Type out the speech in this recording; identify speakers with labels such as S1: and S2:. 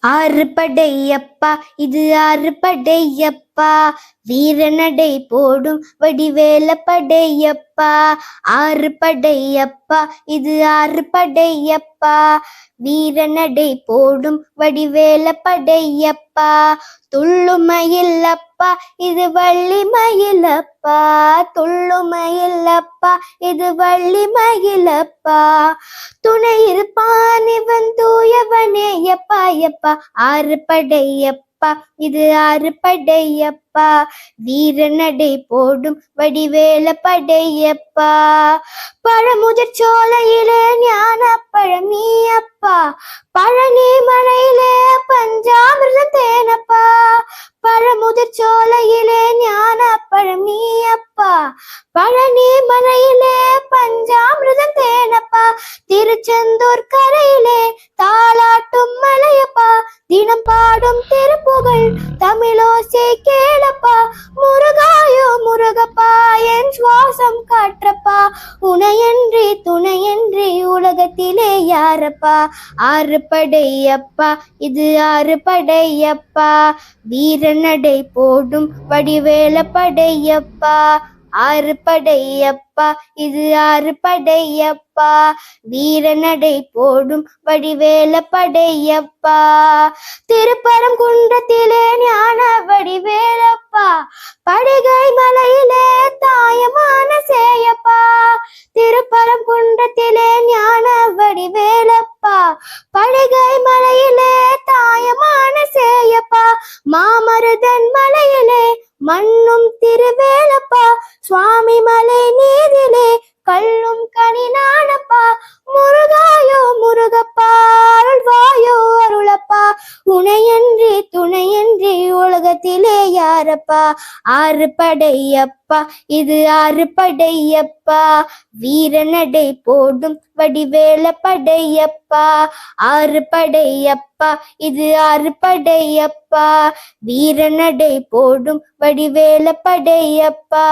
S1: ஆறுபடையப்பா இது ஆறுபடையப்பா, வீரநடை போடும் வடிவேல படையப்பா. ஆறுபடையப்பா இது ஆறுபடையப்பா, வீரநடை போடும் வடிவேல படையப்பா. துள்ளுமயிலப்பா இது வள்ளிமயிலப்பா, துள்ளுமயிலப்பா இது வள்ளிமயிலப்பா. துணை இருப்பான் இவன் தூயவனே யப்பா யப்பா. ஆறுபடையப்பா இது ஆறுபடையப்பா, வீரநடை போடும் வடிவேல படையப்பா. பழமுதிர் சோலையிலே ஞான பழம் நீயப்பா, பழனி மலையிலே பஞ்சாமிர்தம் தேனப்பா. பழமுதிர் சோலையிலே ஞான பழம் நீயப்பா, பழனி மலையிலே பஞ்சாமிர்தம் தேனப்பா. திருச்செந்தூர் கரையிலே தாளாட்டும் மலையப்பா, தினம் பாடும் திருப்புகழ் தமிழோசை கேளப்பா. முருகாயோ முருகப்பா என் சுவாசம் காற்றப்பா, உனையன்றி துணையன்றி உலகத்திலே யாரப்பா. ஆறுபடையப்பா இது ஆறுபடையப்பா, வீரநடை போடும் வடிவேல படையப்பா. ஆறுபடையப்பா இது ஆறுபடையப்பா, வீரநடை போடும் வடிவேல படையப்பா. திருப்பரங்குன்றத்திலே ஞான வடிவேலப்பா, படுகை மலையிலே தாயமான சேயப்பா. திருப்பரங்குன்றத்திலே ஞான வடிவேலப்பா, படுகை மலையிலே தாயமான சேயப்பா. மாமருதன் மலையிலே மண்ணும் திருவேலப்பா, சுவாமி மலை நீதிலே கல்லும் கனி நானப்பா. முருகாயோ முருகப்பா அருள்வாயோ அருளப்பா, உனையன்றி துணையன்றி உலகத்திலே யாரப்பா. ஆறுபடையப்பா இது ஆறுபடையப்பா, வீரநடை போடும் வடிவேல படையப்பா. ஆறுபடையப்பா இது ஆறுபடையப்பா, வீரநடை போடும் வடிவேல படையப்பா.